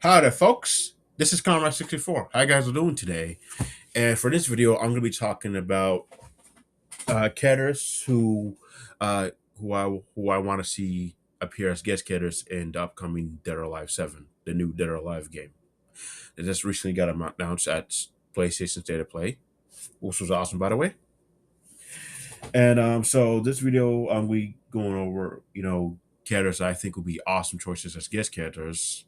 Hi there, folks. This is Conrad64. How you guys are doing today? And for this video, I'm going to be talking about catters uh, who I want to see appear as guest catters in the upcoming Dead or Alive 7, the new Dead or Alive game. It just recently got announced at PlayStation State of Play, which was awesome, by the way. And so this video, we going over catters I think will be awesome choices as guest catters,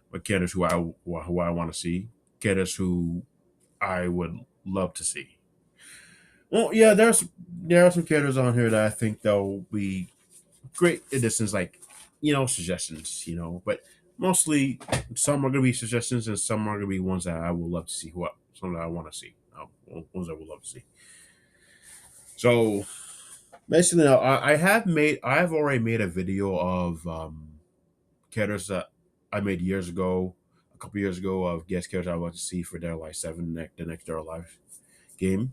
but catters who I want to see, catters who I would love to see. Well, yeah, there are some characters on here that I think they'll be great additions, like suggestions, but mostly some are gonna be suggestions and some are gonna be ones that I would love to see. Some that I want to see, ones I would love to see. So basically, I have already made a video of characters that I made years ago, a couple years ago, of guest characters I want to see for Dead or Alive 7, the next Dead or Alive game.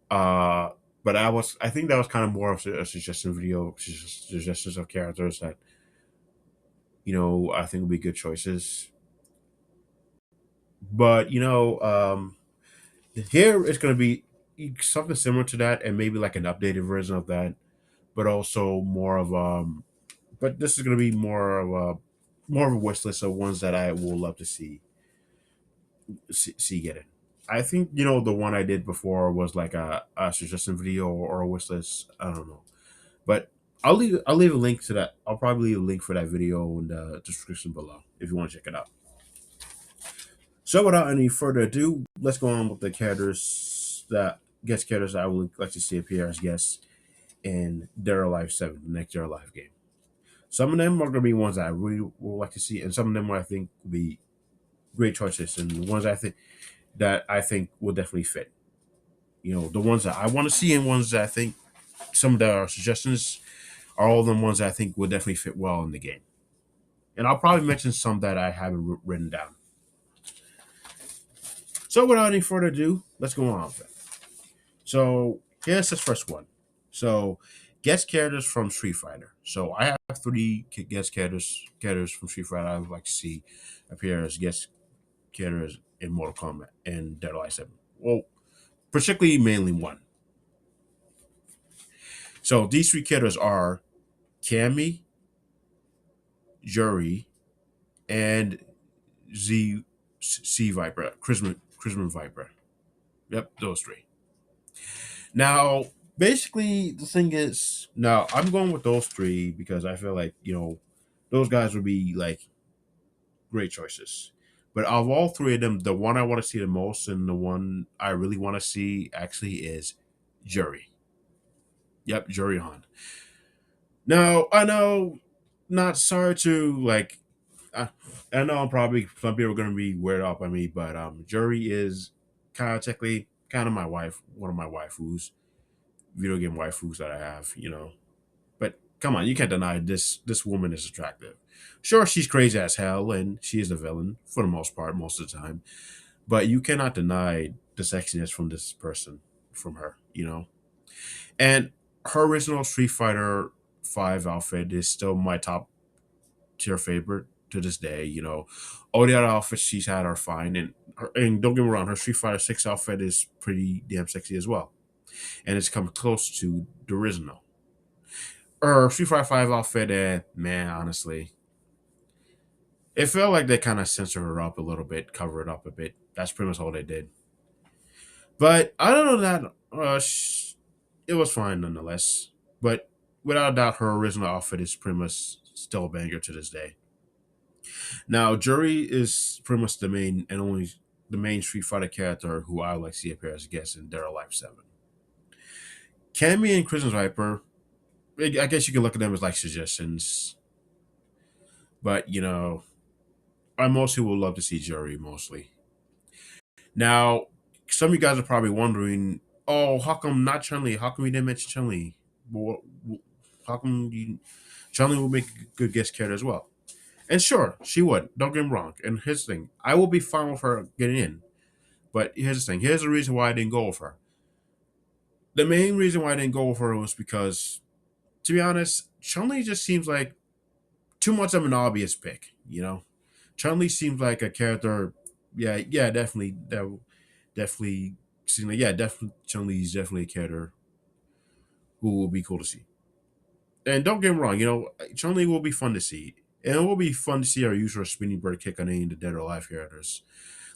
Uh, but I think that was kind of more of a suggestion video, suggestions of characters that I think would be good choices. But here it's going to be something similar to that, and maybe like an updated version of that, but also more of But this is going to be more of a wish list of ones that I will love to see get in. I think the one I did before was like a suggestion video or a wish list. I don't know. But I'll leave a link to that. I'll probably leave a link for that video in the description below if you want to check it out. So without any further ado, let's go on with the characters that guest characters I would like to see appear as guests in Dead or Alive 7, the next Dead or Alive game. Some of them are gonna be ones that I really would like to see, and some of them I think will be great choices, and the ones I think will definitely fit. The ones that I want to see and ones that I think some of the suggestions are all the ones that I think will definitely fit well in the game. And I'll probably mention some that I haven't written down. So without any further ado, let's go on with it. So here's the first one. So guest characters from Street Fighter. So I have three guest characters from Street Fighter I would like to see appear as guest characters in Mortal Kombat and Dead or Alive 7. Well, particularly mainly one. So these three characters are Cammy, Jury, and Z C Viper, Chrisman Viper. Yep, those three. Now, basically, the thing is, now I'm going with those three because I feel like those guys would be like great choices. But of all three of them, the one I want to see the most and the one I really want to see actually is Jury. Yep, Jury Han. Now I know, not sorry to like, I, I know I'm probably some people are gonna be weirded out by me, but Jury is kind of technically kind of my wife, one of my waifus, video game waifus that I have. But come on, you can't deny this woman is attractive. Sure, she's crazy as hell, and she is a villain for the most part, most of the time. But you cannot deny the sexiness from this person, from her. And her original Street Fighter Five outfit is still my top tier favorite to this day. All the other outfits she's had are fine, and don't get me wrong, her Street Fighter Six outfit is pretty damn sexy as well, and it's come close to the original. Her Street Fighter Five outfit, man, honestly, it felt like they kind of censored her up a little bit, cover it up a bit. That's pretty much all they did. But I don't know that it was fine nonetheless. But without a doubt, her original outfit is pretty much still a banger to this day. Now, Jury is pretty much the main Street Fighter character who I like to see appear as a guest in Dead or Alive 7. Cammy and Christian Viper, I guess you can look at them as like suggestions, but I mostly would love to see Jury mostly. Now, some of you guys are probably wondering, oh, how come not Chun Li? How come we didn't mention Chun Li? Well, how come Chun Li would make a good guest character as well? And sure, she would. Don't get me wrong. And here's the thing: I will be fine with her getting in. But here's the thing: here's the reason why I didn't go with her. The main reason why I didn't go with her was because, to be honest, Chun Li just seems like too much of an obvious pick. Chun Li seems like a character. Yeah, yeah, definitely. Definitely seems like, yeah, definitely Chun Li is definitely a character who will be cool to see. And don't get me wrong, Chun Li will be fun to see, and it will be fun to see her use her spinning bird kick on any of the dead or alive characters.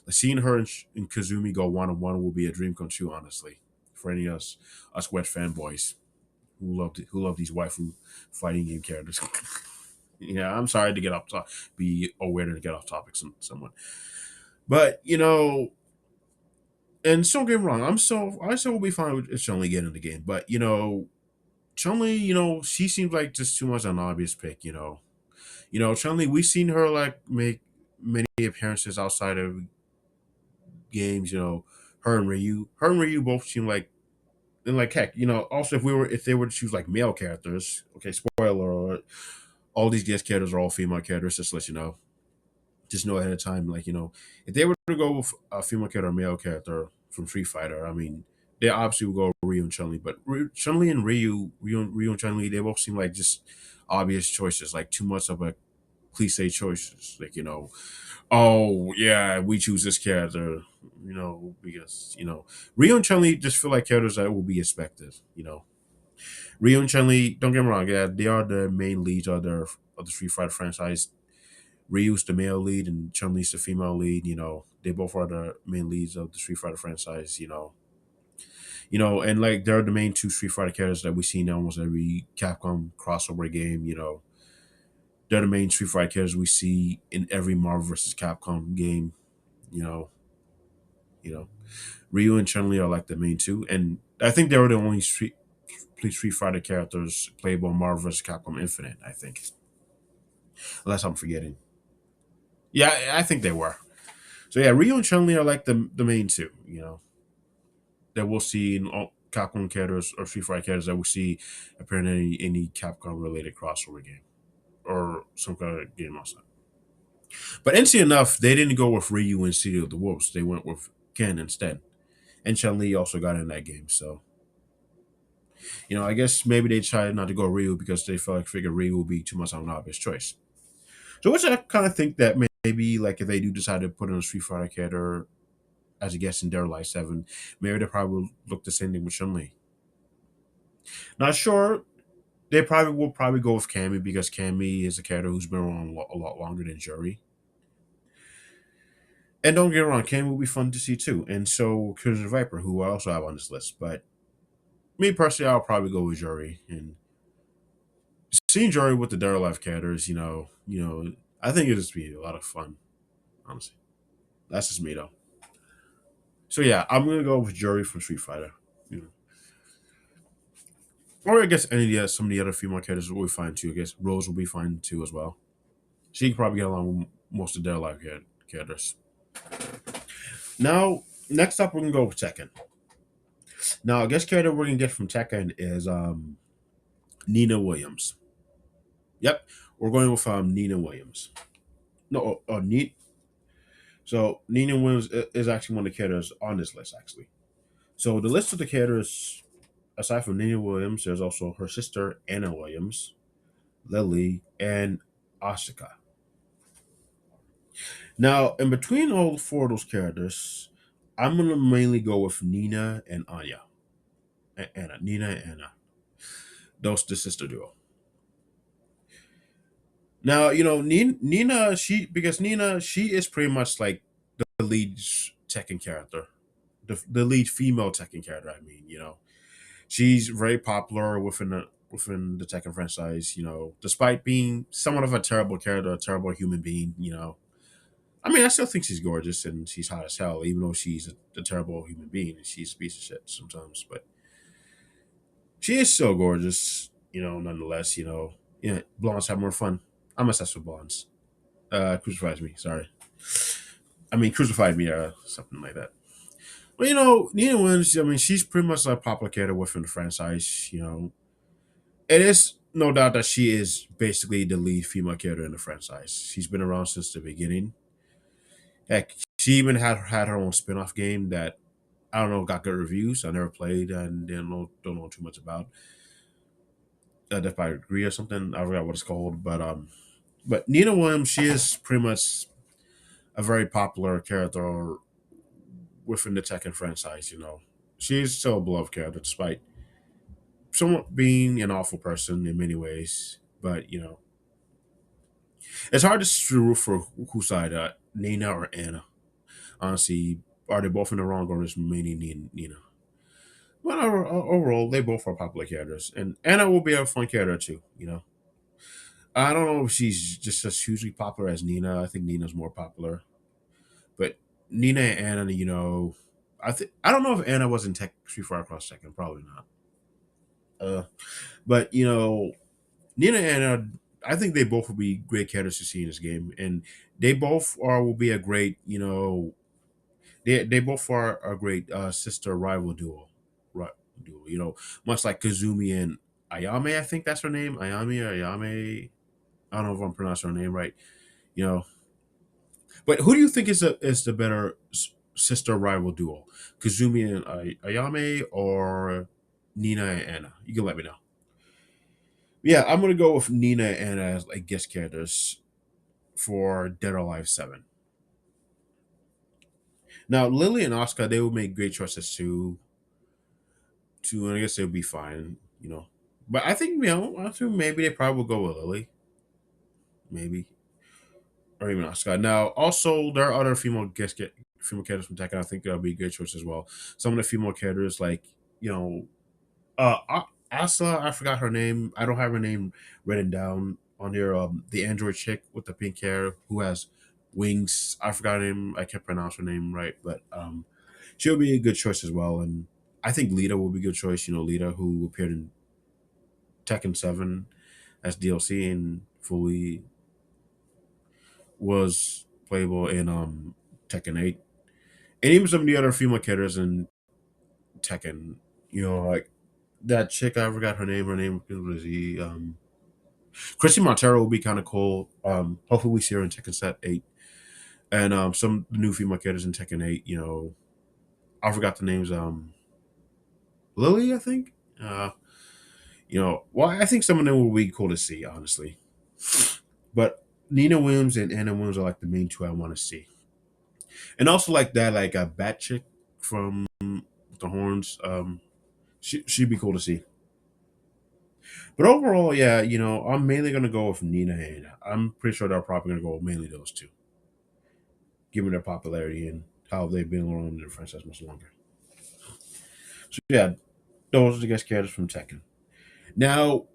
Like seeing her and Kazumi go one on one will be a dream come true, honestly, for any of us wet fanboys who love these waifu fighting game characters. Yeah, I'm sorry to get off top, be aware to get off topic somewhat, but and don't get me wrong, I still will be fine with Chun Li getting in the game, but Chun Li, she seems like just too much an obvious pick, Chun Li, we've seen her like make many appearances outside of games, her and Ryu both seem like, and like heck, also if they were to choose like male characters, okay, spoiler alert, all these guest characters are all female characters, just to let you know. Just know ahead of time, like, if they were to go with a female character or male character from Street Fighter, I mean, they obviously would go with Ryu and Chun Li, but Chun Li and Ryu and Chun Li, they both seem like just obvious choices, like too much of a cliche choices, like, oh yeah, we choose this character, because Ryu and Chun Li just feel like characters that will be expected, Ryu and Chun Li, don't get me wrong, yeah, they are the main leads of the Street Fighter franchise. Ryu's the male lead and Chun Li's the female lead. They both are the main leads of the Street Fighter franchise. And like they're the main two Street Fighter characters that we see in almost every Capcom crossover game. They're the main Street Fighter characters we see in every Marvel vs. Capcom game. You know, you know, Ryu and Chun Li are like the main two, and I think they were the only Street Fighter characters playable in Marvel vs. Capcom Infinite. I think, unless I'm forgetting. Yeah, I think they were. So yeah, Ryu and Chun Li are like the main two, that we'll see in all Capcom characters or Street Fighter characters that we'll see appearing in any Capcom related crossover game or some kind of game also. But NC enough, they didn't go with Ryu and City of the Wolves. They went with Ken instead. And Chun Li also got in that game. So, I guess maybe they decided not to go Ryu because they figured Ryu would be too much of an obvious choice. So which I kind of think that maybe like if they do decide to put in a Street Fighter character as a guest in Dead or Alive 7, maybe they probably look the same thing with Chun Li. Not sure. They probably will probably go with Cammy because Cammy is a character who's been around a lot longer than Jury. And don't get me wrong, Cammy will be fun to see too. And so Cruiser Viper, who I also have on this list. But me personally, I'll probably go with Jury. And seeing Jury with the Dead or Alive characters, I think it'll just be a lot of fun. Honestly, that's just me though. So yeah, I'm gonna go with Jury from Street Fighter. You know. Or I guess some of the other female characters will be fine too. I guess Rose will be fine too as well. She can probably get along with most of their live characters. Now, next up, we're gonna go with Tekken. Now, a guest character we're gonna get from Tekken is Nina Williams. Yep, we're going with Nina Williams. No, Nina. So Nina Williams is actually one of the characters on this list. Actually, so the list of the characters, aside from Nina Williams, there's also her sister Anna Williams, Lily, and Asuka. Now, in between all four of those characters, I'm gonna mainly go with Nina and Anya. Anna, Nina and Anna. Those the sister duo. Now, Nina, she is pretty much like the lead Tekken character, the lead female Tekken character. I mean, she's very popular within the Tekken franchise. Despite being somewhat of a terrible character, a terrible human being. I mean, I still think she's gorgeous and she's hot as hell, even though she's a terrible human being and she's a piece of shit sometimes. But she is so gorgeous, nonetheless. Blondes have more fun. I'm obsessed with blondes. Crucifies me, sorry. I mean, crucified me, something like that. Well, Nina Williams, I mean, she's pretty much a popular character within the franchise. It is no doubt that she is basically the lead female character in the franchise. She's been around since the beginning. Heck, she even had her own spin off game that I don't know got good reviews. I never played and don't know too much about. Death by Degree or something. I forgot what it's called, but Nina Williams, she is pretty much. a very popular character within the Tekken franchise. She's still a beloved character despite somewhat being an awful person in many ways. But it's hard to root for whose side, Nina or Anna. Honestly, are they both in the wrong, or is mainly Nina? Well, overall, they both are popular characters, and Anna will be a fun character too. I don't know if she's just as hugely popular as Nina. I think Nina's more popular, but Nina and Anna, I don't know if Anna was in Tech Street Fighter Cross Tekken, probably not. But Nina and Anna, I think they both will be great characters to see in this game, and they both are will be a great, they both are a great sister rival duo, right? Duo, much like Kazumi and Ayame. I think that's her name, Ayame or Ayame. I don't know if I'm pronouncing her name right. You know, but who do you think is the better sister rival duo, Kazumi and Ayame or Nina and Anna? You can let me know. Yeah, I'm gonna go with Nina and Anna as like guest characters for Dead or Alive 7. Now, Lily and Oscar, they would make great choices too, and I guess they'll be fine. But I think maybe they probably will go with Lily, maybe, or even Oscar. Now, also, there are other female characters from Tekken. I think that'll be a good choice as well. Some of the female characters, like, you know, Asa, I forgot her name. I don't have her name written down on here. The android chick with the pink hair who has wings. I forgot her name. I can't pronounce her name right, but she'll be a good choice as well. And I think Lita will be a good choice. Lita who appeared in Tekken 7 as DLC and fully was playable in Tekken 8. And even some of the other female characters in Tekken, like that chick, I forgot her name. Her name was Chrissy Montero will be kind of cool. Hopefully we see her in Tekken Set 8. And some new female characters in Tekken 8, I forgot the names. Lily, I think. Well, I think some of them will be cool to see, honestly. But Nina Williams and Anna Williams are like the main two I want to see. And also like that, like a bat chick from the horns. She'd be cool to see. But overall, yeah, I'm mainly gonna go with Nina and Anna. I'm pretty sure they're probably gonna go with mainly those two, given their popularity and how they've been around in the franchise much longer. So yeah, those are the guest characters from Tekken. Now,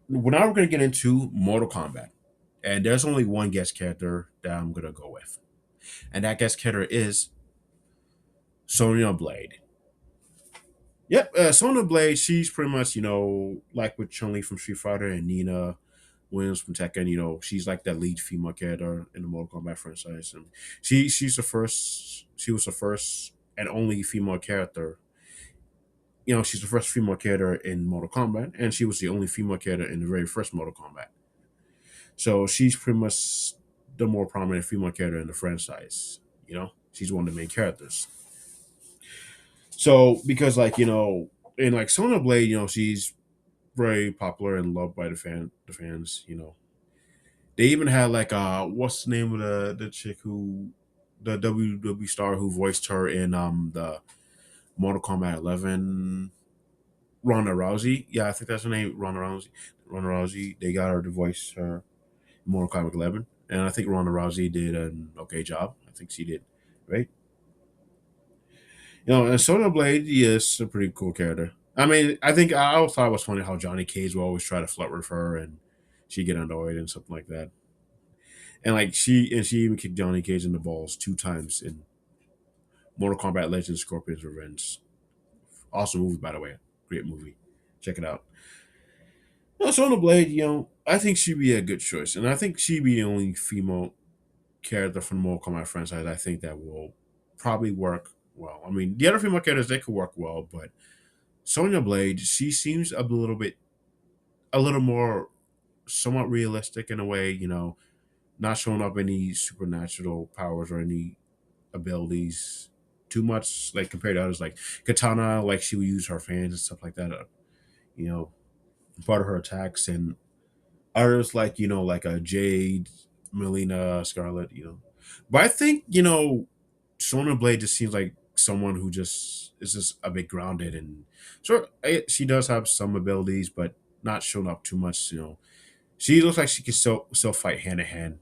we're gonna get into Mortal Kombat, and there's only one guest character that I'm gonna go with, and that guest character is Sonya Blade. Yep, Sonya Blade. She's pretty much like with Chun Li from Street Fighter and Nina Williams from Tekken. She's like that lead female character in the Mortal Kombat franchise, and she's the first. She was the first and only female character. She's the first female character in Mortal Kombat, and she was the only female character in the very first Mortal Kombat. So she's pretty much the more prominent female character in the franchise. She's one of the main characters. So because in like Sonya Blade, she's very popular and loved by the fans. They even had like what's the name of the chick who the WWE star who voiced her in the Mortal Kombat 11, Ronda Rousey. Yeah, I think that's her name, Ronda Rousey. Ronda Rousey. They got her to voice her in Mortal Kombat 11, and I think Ronda Rousey did an okay job. I think she did, right? And Sonya Blade is a pretty cool character. I mean, I think I always thought it was funny how Johnny Cage will always try to flirt with her, and she get annoyed and something like that. And like she even kicked Johnny Cage in the balls 2 times in Mortal Kombat Legends Scorpion's Revenge. Awesome movie, by the way. Great movie. Check it out. Sonya Blade, I think she'd be a good choice, and I think she'd be the only female character from the Mortal Kombat franchise I think that will probably work well. I mean, the other female characters they could work well, but Sonya Blade, she seems a little more somewhat realistic in a way. Not showing up any supernatural powers or any abilities too much, like compared to others like Katana, like she would use her fans and stuff like that. You know, part of her attacks, and others like like a Jade, Melina, Scarlet. But I think Sonya Blade just seems like someone who just is just a bit grounded and sure she does have some abilities, but not showing up too much. She looks like she can still fight hand to hand,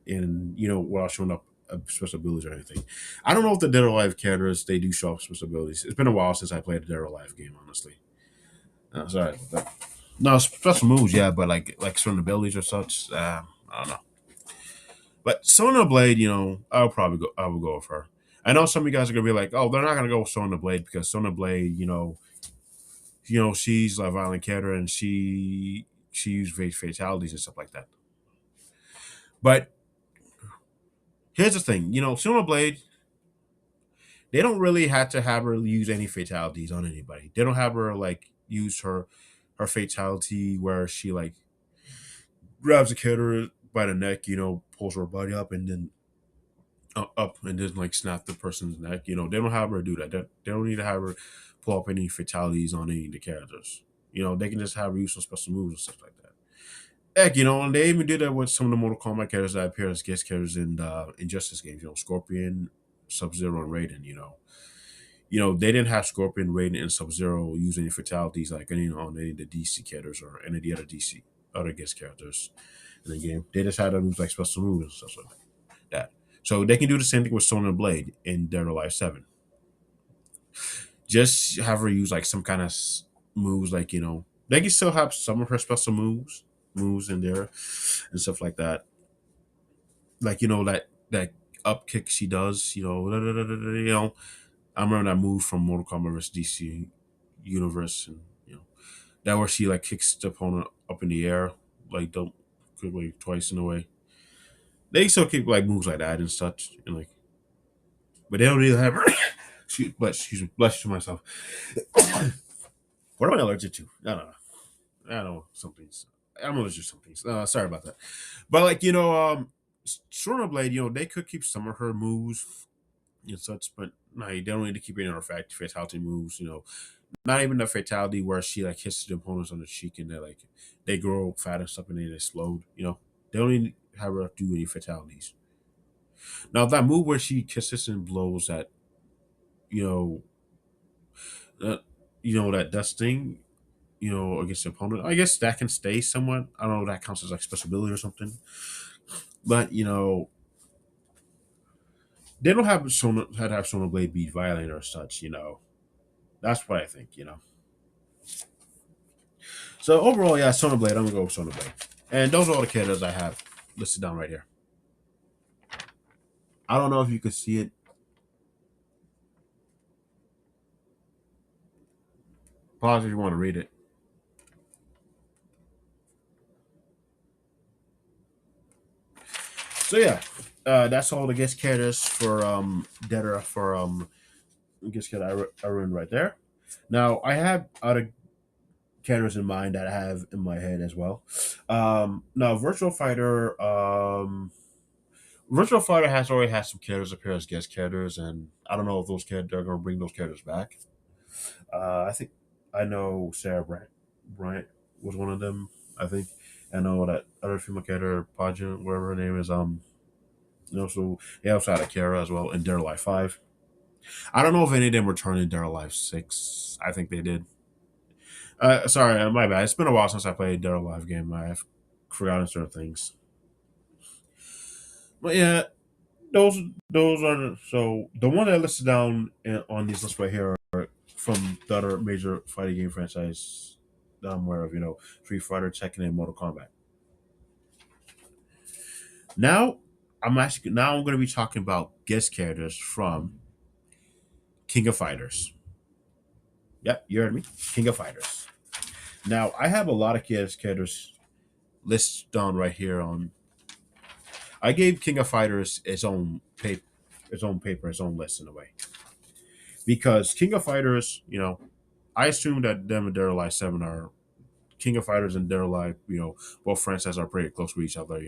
and without showing up special abilities or anything. I don't know if the Dead or Alive characters they do show up special abilities. It's been a while since I played a Dead or Alive game, honestly. Sorry about that. No special moves, yeah, but like certain abilities or such. I don't know. But Sonya Blade, I will go with her. I know some of you guys are gonna be like, oh, they're not gonna go with Sonya Blade because Sonya Blade, she's a violent character and she used fatalities and stuff like that. But here's the thing, Sonya Blade, they don't really have to have her use any fatalities on anybody. They don't have her like use her fatality where she like grabs a character by the neck, pulls her body up and then up and then like snap the person's neck. They don't have her do that. They don't need to have her pull up any fatalities on any of the characters. They can just have her use some special moves and stuff like that. Heck, and they even did that with some of the Mortal Kombat characters that appear as guest characters in Injustice games. Scorpion, Sub Zero, and Raiden. They didn't have Scorpion, Raiden, and Sub Zero use any fatalities like any on any of the DC characters or any of the other guest characters in the game. They just had them use like special moves and stuff like that. So they can do the same thing with Sonya Blade in Dead or Alive 7. Just have her use like some kind of moves, like they can still have some of her special moves in there and stuff like that. Like that up kick she does. I remember that move from Mortal Kombat vs DC Universe, and that where she like kicks the opponent up in the air, like don't quickly twice in a way. They still keep like moves like that and such, and like, but they don't really have her. Excuse me, bless you to myself. What am I allergic to? I don't know. I don't know some things. I'm allergic to some things. Sorry about that. But like Sonya Blade, they could keep some of her moves and such, but no, they don't need to keep any of her fatality moves. Not even the fatality where she like hits the opponents on the cheek and they grow fat and stuff and they explode. They don't need to have her do any fatalities. Now that move where she kisses and blows at you know that dust thing, against the opponent. I guess that can stay somewhat. I don't know if that counts as like special ability or something. But they don't have had to have Sonya Blade be violent or such. That's what I think. So overall, yeah, Sonya Blade. I'm gonna go with Sonya Blade. And those are all the characters I have listed down right here. I don't know if you could see it. Pause if you want to read it. So yeah, that's all the guest characters for Dead for guest character I ruined right there. Now I have other characters in mind that I have in my head as well. Now Virtual Fighter has already had some characters appear as guest characters, and I don't know if those characters are going to bring those characters back. I think I know Sarah Bryant was one of them. I think I know that other female character, Pageant, whatever her name is. So they also had Akira as well in Dare Life 5. I don't know if any of them returned in Dare Life 6. I think they did. Sorry, my bad. It's been a while since I played Dare Life game. I've forgotten certain things. But yeah, those those are so the one that I listed down on these lists right here are from the other major fighting game franchise that I'm aware of. Street Fighter, Tekken, and Mortal Kombat. Now I'm going to be talking about guest characters from King of Fighters. Yep, you heard me. King of Fighters. Now I have a lot of guest characters listed down right here on. I gave King of Fighters its own list in a way because King of Fighters, I assume that them and Dead or Alive 7 are King of Fighters and Dead or Alive, both franchises are pretty close with each other.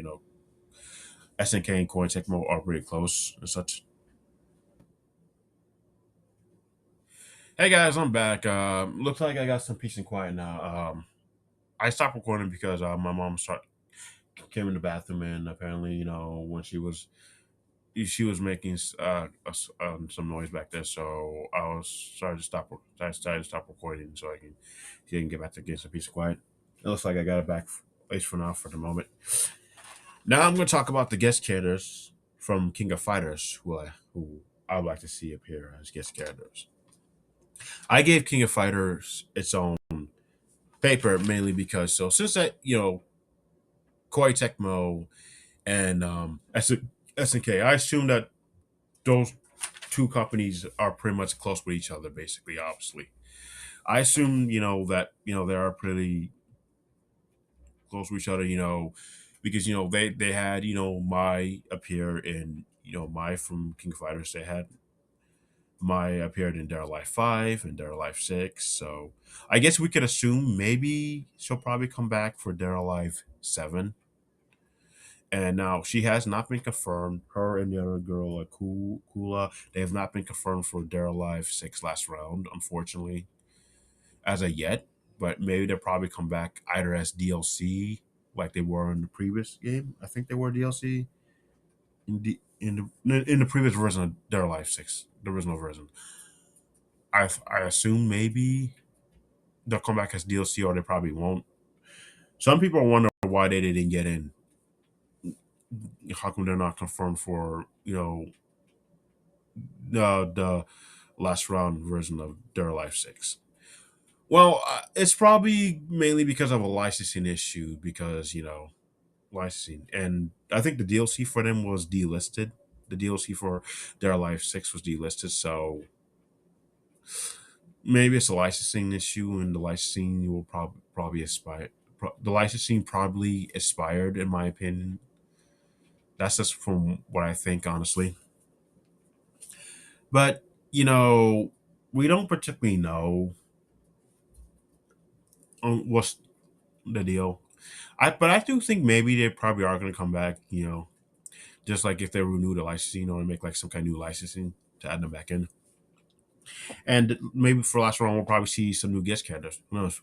SNK and Koei Tecmo are pretty close and such. Hey guys, I'm back. Looks like I got some peace and quiet now. I stopped recording because my mom came in the bathroom and apparently, when she was she was making some noise back there, so I was started to stop. I decided to stop recording so she can get back to getting some peace and quiet. It looks like I got it back, at least for now, for the moment. Now I'm going to talk about the guest characters from King of Fighters, who I would like to see appear as guest characters. I gave King of Fighters its own paper mainly because since that Koei Tecmo and SNK, I assume that those two companies are pretty much close with each other, basically. Obviously, I assume that they are pretty close with each other. Because they had Mai appear in Mai from King of Fighters. They had Mai appeared in Dead or Alive 5 and Dead or Alive 6. So I guess we could assume maybe she'll probably come back for Dead or Alive 7. And now she has not been confirmed. Her and the other girl, Kula, they have not been confirmed for Dead or Alive 6 last round, unfortunately, as of yet. But maybe they'll probably come back either as DLC, like they were in the previous game. I think they were DLC in the previous version of Dead or Alive 6, the original version. I assume maybe they'll come back as DLC, or they probably won't. Some people wonder why they didn't get in. How come they're not confirmed for the last round version of Dead or Alive 6? Well, it's probably mainly because of a licensing issue. Because licensing, and I think the DLC for them was delisted. The DLC for Dead or Alive 6 was delisted, so maybe it's a licensing issue, and the licensing will probably expire. The licensing probably expired, in my opinion. That's just from what I think, honestly. But we don't particularly know what's the deal. But I do think maybe they probably are going to come back. Just like if they renew the licensing or make like some kind of new licensing to add them back in. And maybe for last round we'll probably see some new guest characters. Who knows?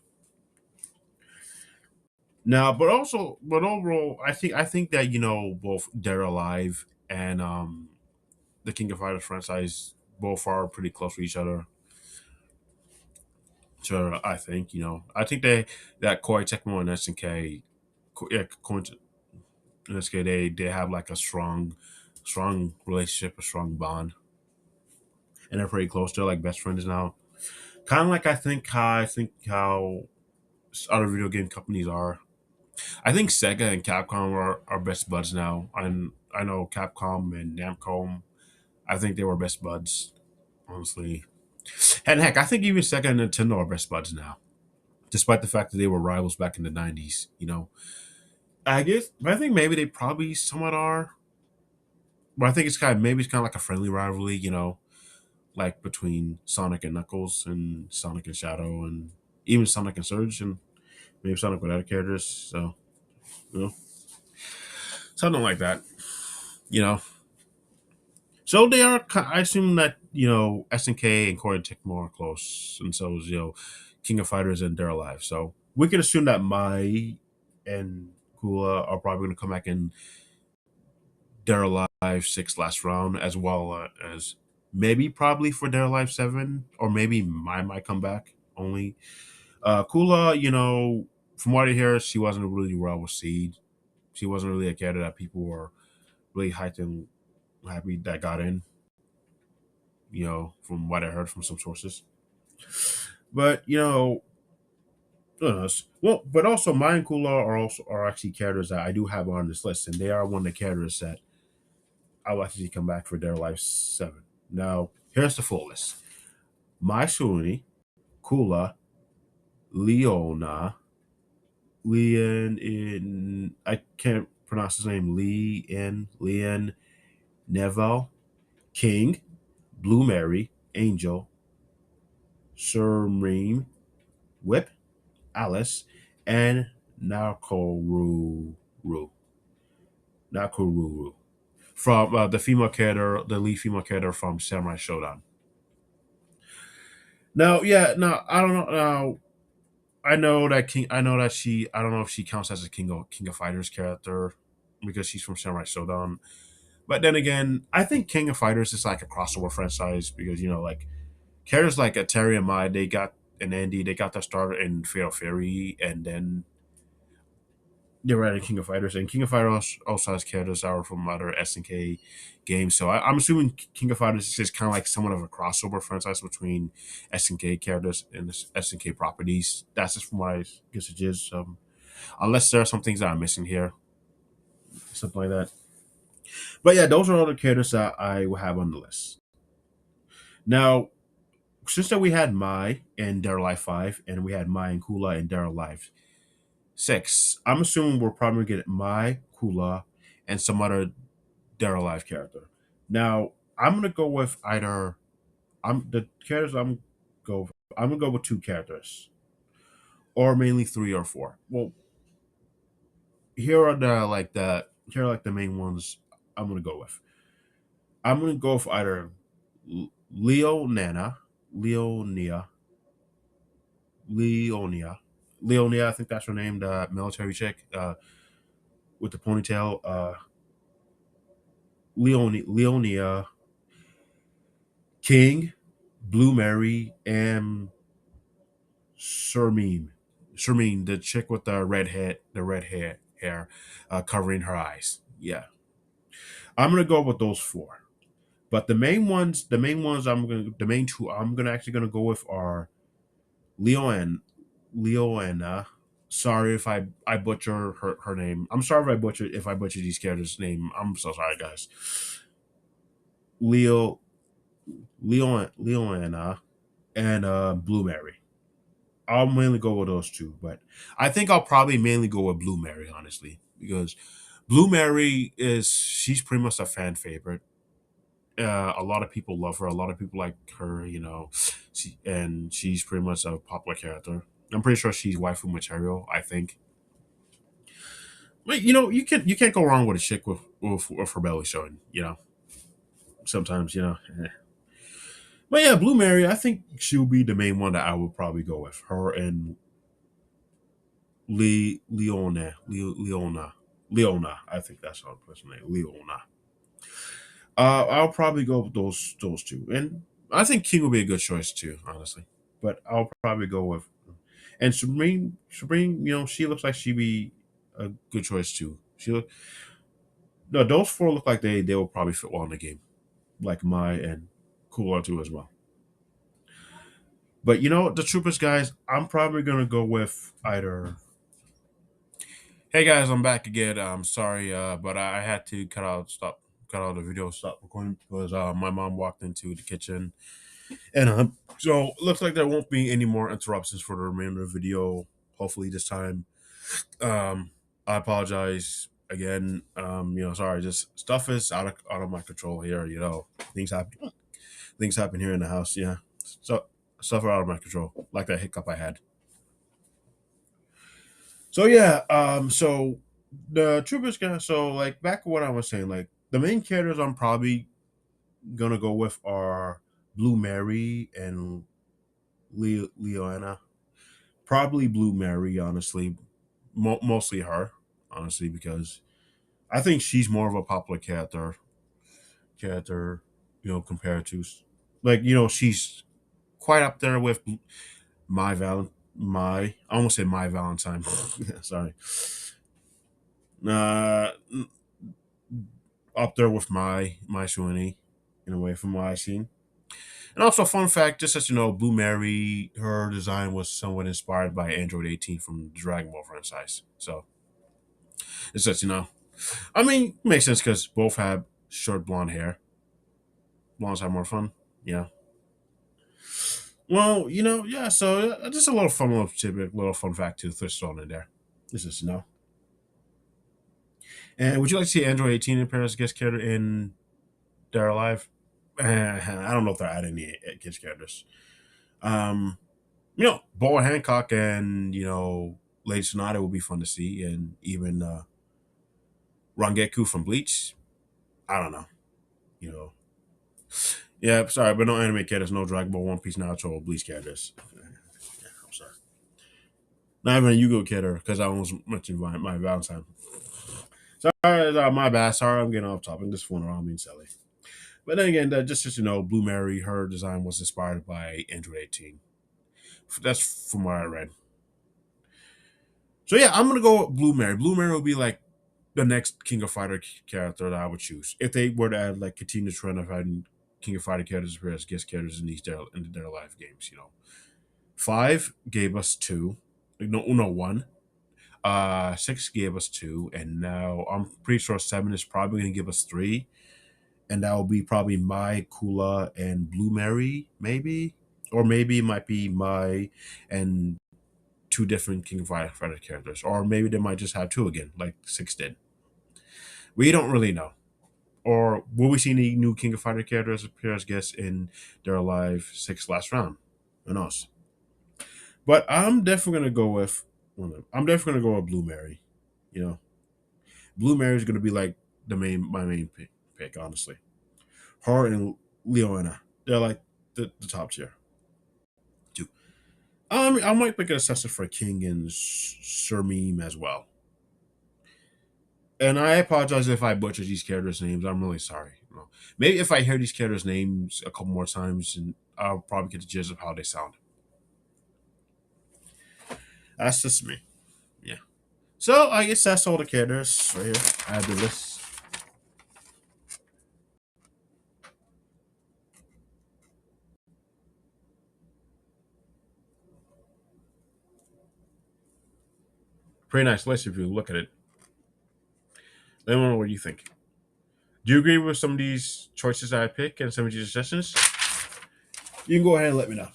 Now, but overall, I think that both Dead or Alive and the King of Fighters franchise both are pretty close to each other. So I think that Koei Tecmo and SNK, yeah, Koei and SNK, they have like a strong relationship, a strong bond, and they're pretty close. They're like best friends now. Kind of like I think how other video game companies are. I think Sega and Capcom are best buds now. And I know Capcom and Namco. I think they were best buds, honestly. And heck, I think even Sega and Nintendo are best buds now, despite the fact that they were rivals back in the '90s. I guess, but I think maybe they probably somewhat are. But I think it's kind of like a friendly rivalry. Like between Sonic and Knuckles and Sonic and Shadow and even Sonic and Surge and maybe Sonic with other characters. So you know, something like that. You know, so they are. I assume that SNK and Core and Tecmo are close, and so is King of Fighters and They're Alive. So we can assume that Mai and Kula are probably going to come back in They're Alive 6 last round, as well as maybe probably for They're Alive 7, or maybe Mai might come back only. Kula, from what I hear, she wasn't really well received. She wasn't really a character that people were really hyped and happy that got in. From what I heard from some sources. But well, but also Mai and Kula are actually characters that I do have on this list, and they are one of the characters that I would like to see come back for Their Life 7. Now, here's the full list: Mai Suni, Kula, Leona, Leon in I can't pronounce his name. Leon Neville, King, Blue Mary, Angel, Surreem, Whip, Alice, and Nakoruru. Nakoruru. From the lead female character from Samurai Shodown. Now, yeah, now I don't know. Now I know that King. I know that I don't know if she counts as a King of Fighters character because she's from Samurai Shodown. But then again, I think King of Fighters is like a crossover franchise because like characters like a Terry and Mai, they got an Andy, they got that started in Fatal Fury, and then they were at King of Fighters, and King of Fighters also has characters that are from other SNK games. So I'm assuming King of Fighters is just kind of like somewhat of a crossover franchise between SNK characters and the SNK properties. That's just from what I guess it is. Unless there are some things that I'm missing here, something like that. But yeah, those are all the characters that I will have on the list. Now, since that we had Mai and Dead or Alive 5, and we had Mai and Kula and Dead or Alive 6, I'm assuming we're probably going to get Mai, Kula, and some other Dead or Alive character. Now, I'm going to go with either. I'm the characters go. I'm gonna go with two characters, or mainly three or four. Well, here are like the main ones I'm gonna go with. I'm gonna go with either Leo Nana, Leonia, Leonia, Leonia. I think that's her name. The military chick with the ponytail. Leonia, King, Blue Mary, and Shermine. Shermine, the chick with the red hair, covering her eyes. Yeah, I'm gonna go with those four. But the main ones, the main two I'm gonna actually gonna go with are Leo and Leoanna. Sorry if I butcher her name. I'm sorry if I butcher these characters' name. I'm so sorry, guys. Leo Leoanna and Blue Mary. I'll mainly go with those two, but I think I'll probably mainly go with Blue Mary, honestly, because Blue Mary is she's pretty much a fan favorite. A lot of people love her. A lot of people like her. And she's pretty much a popular character. I'm pretty sure she's waifu material. I think, but you can't go wrong with a chick with her belly showing. Sometimes eh. But yeah, Blue Mary. I think she'll be the main one that I would probably go with. Her and Leona. I think that's how the person name. Leona. I'll probably go with those two, and I think King will be a good choice too, honestly. But I'll probably go with and Sabrine. She looks like she'd be a good choice too. No, those four look like they will probably fit well in the game, like Mai and Cooler too as well. But the Troopers guys, I'm probably gonna go with either. Hey guys, I'm back again. I'm sorry, but I had to cut out the video, stop recording because my mom walked into the kitchen, and so it looks like there won't be any more interruptions for the remainder of the video. Hopefully this time. I apologize again. Sorry, just stuff is out of my control here. Things happen here in the house. Yeah, so stuff are out of my control, like that hiccup I had. So yeah, so the troopers guy. So like back to what I was saying, like the main characters I'm probably gonna go with are Blue Mary and Leoanna. Probably Blue Mary, honestly, mostly her, honestly, because I think she's more of a popular character, compared to she's quite up there with my I almost said my Valentine. Sorry, uh, up there with my Sweeney in a way from what I've seen. And also, fun fact, just as you know, Blue Mary, her design was somewhat inspired by Android 18 from the Dragon Ball franchise. So it's just I mean, makes sense because both have short blonde hair. Blondes have more fun. Yeah. Well, yeah. So just a little fun little tidbit, little fun fact to throw in there. This is And would you like to see Android 18 in Paris guest character in Dead or Alive? I don't know if they're adding any kids characters. Um, Boa Hancock and Lady Sonata would be fun to see, and even Rangeku from Bleach. I don't know. You know. Yeah, sorry, but no anime characters, no Dragon Ball, One Piece, Naruto, or Bleach characters. Yeah, I'm sorry. Not even a Yu-Gi-Oh character because I almost mentioned my Valentine. Sorry, my bad. Sorry, I'm getting off topic. This one around being silly. But then again, just as you know, Blue Mary, her design was inspired by Android 18. That's from what I read. So yeah, I'm gonna go with Blue Mary. Blue Mary will be like the next King of Fighter character that I would choose if they were to add like continue the trend of having King of Fighter characters appear as guest characters in their live games. Five gave us two, no one. Six gave us two, and now I'm pretty sure seven is probably gonna give us three, and that will be probably Mai, Kula, and Blue Mary, maybe, or maybe it might be Mai and two different King of Fighter characters, or maybe they might just have two again, like six did. We don't really know. Or will we see any new King of Fighter characters appear as guests in their live six last round? Who knows? But I'm definitely gonna go with. I'm definitely gonna go with Blue Mary. You know, Blue Mary is gonna be like my main pick, honestly. Her and Leona, they're like the top tier. Two. I might pick an assessor for King and Sirmeem as well. And I apologize if I butcher these characters' names. I'm really sorry. Maybe if I hear these characters' names a couple more times, and I'll probably get the gist of how they sound. That's just me. Yeah. So I guess that's all the characters right here. I have the list. Pretty nice list if you look at it. Let me know what you think. Do you agree with some of these choices that I pick and some of these suggestions? You can go ahead and let me know.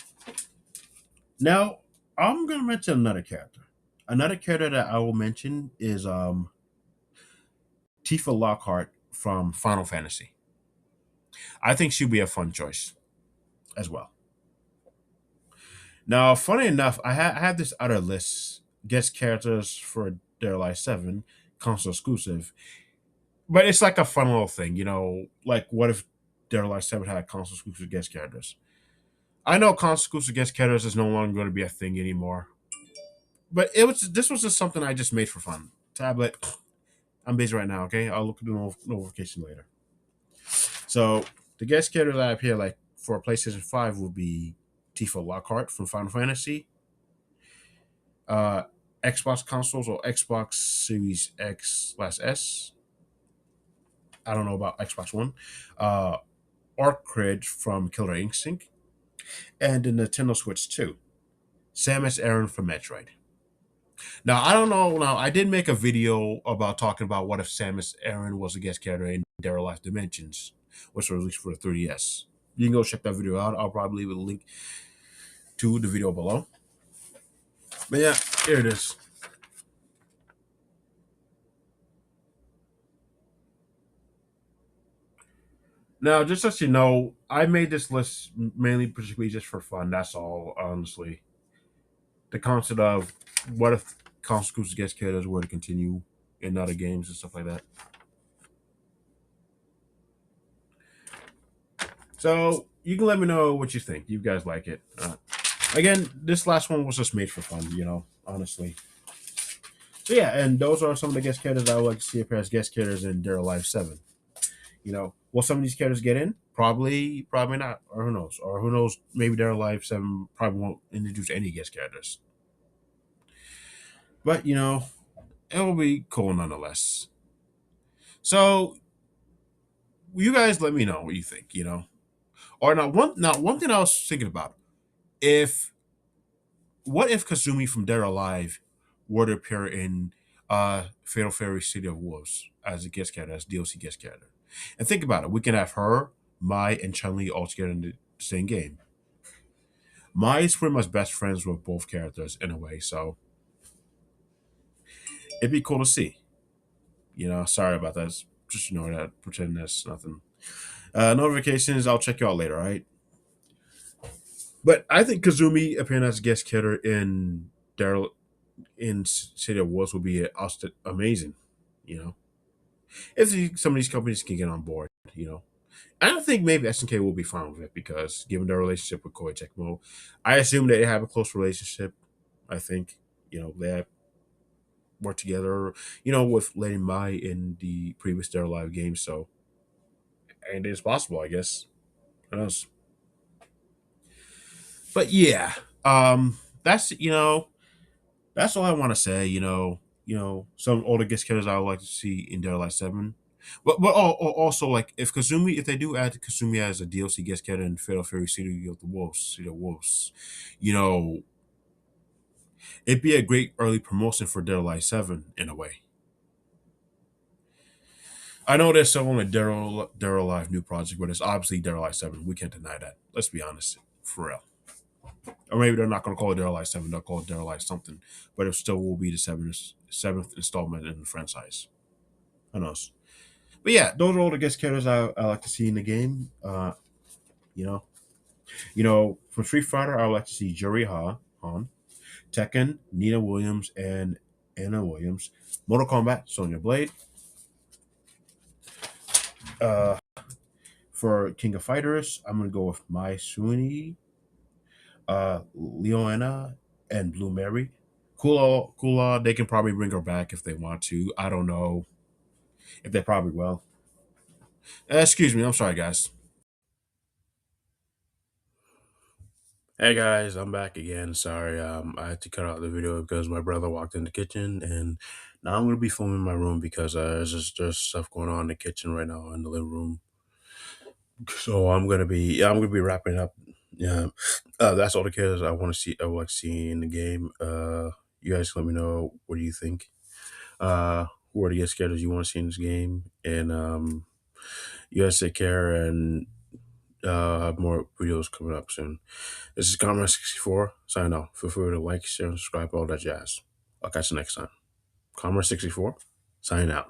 Now, I'm gonna mention another character. Another character that I will mention is Tifa Lockhart from Final Fantasy. I think she'd be a fun choice as well. Now, funny enough, I have this other list, guest characters for Dead or Alive 7, console exclusive. But it's like a fun little thing. Like what if Dead or Alive 7 had console exclusive guest characters? I know console exclusive guest characters is no longer going to be a thing anymore. But this was just something I just made for fun. Tablet, I'm busy right now, okay? I'll look at the notification later. So the guest characters I have here, like for PlayStation 5, will be Tifa Lockhart from Final Fantasy, uh, Xbox consoles or Xbox Series X/S. I don't know about Xbox One. Uh, Orchid from Killer Instinct, and the Nintendo Switch 2. Samus Aran from Metroid. Now I don't know. Now I did make a video about talking about what if Samus Aran was a guest character in Dead or Alive Dimensions, which was released for the 3DS. You can go check that video out. I'll probably leave a link to the video below. But yeah, here it is. Now, just so you know, I made this list mainly particularly just for fun. That's all, honestly. The concept of what if consequences guest characters were to continue in other games and stuff like that. So you can let me know what you think. You guys like it? Again, this last one was just made for fun, honestly. So yeah, and those are some of the guest characters I would like to see appear as guest characters in Dead or Alive 7. Will some of these characters get in? Probably not. Or who knows? Or who knows, maybe Dead or Alive 7 probably won't introduce any guest characters. But it will be cool nonetheless. So you guys let me know what you think. Or now one thing I was thinking about, if what if Kazumi from Dead or Alive were to appear in Fatal Fury City of Wolves as a guest character, as DLC guest character? And think about it. We can have her, Mai, and Chun-Li all together in the same game. Mai is pretty much best friends with both characters in a way, so it'd be cool to see. Sorry about that. Just ignore that. Pretend that's nothing. Notifications, I'll check you out later, all right? But I think Kazumi appearing as a guest character in Daryl in City of Wolves would be amazing. You know, if some of these companies can get on board. I don't think maybe SNK will be fine with it because given their relationship with Koei Tecmo, I assume they have a close relationship. I think they have. work together, with Lady Mai in the previous Dead or Alive game. So anything is possible, I guess. Who knows? But yeah, that's that's all I want to say. Some older guest characters I would like to see in Dead or Alive 7. Also, like, if they do add Kasumi as a DLC guest character in Fatal Fury City of the Wolves, you know, it'd be a great early promotion for Dead or Alive 7 in a way. I know there's some on a Dead or Alive new project, but it's obviously Dead or Alive 7. We can't deny that. Let's be honest, for real. Or maybe they're not going to call it Dead or Alive 7, they'll call it Dead or Alive something, but it still will be the seventh installment in the franchise. Who knows? But yeah, those are all the guest characters I like to see in the game. You know, from Street Fighter, I would like to see Juri Han, Tekken, Nina Williams, and Anna Williams. Mortal Kombat, Sonya Blade. Uh, for King of Fighters, I'm gonna go with Mai Suni, Leona, and Blue Mary. Kula, they can probably bring her back if they want to. I don't know if they probably will. Excuse me, I'm sorry, guys. Hey guys, I'm back again. Sorry, I had to cut out the video because my brother walked in the kitchen, and now I'm gonna be filming my room because there's stuff going on in the kitchen right now in the living room. So I'm gonna be wrapping up. Yeah, that's all the kids I want to see. I would like to see in the game. You guys let me know what do you think. Who are the guest characters you want to see in this game, and you guys take care and have more videos coming up soon. This is Comrade64 signing off. Feel free to like, share, and subscribe, all that jazz. I'll catch you next time. Comrade64 signing out.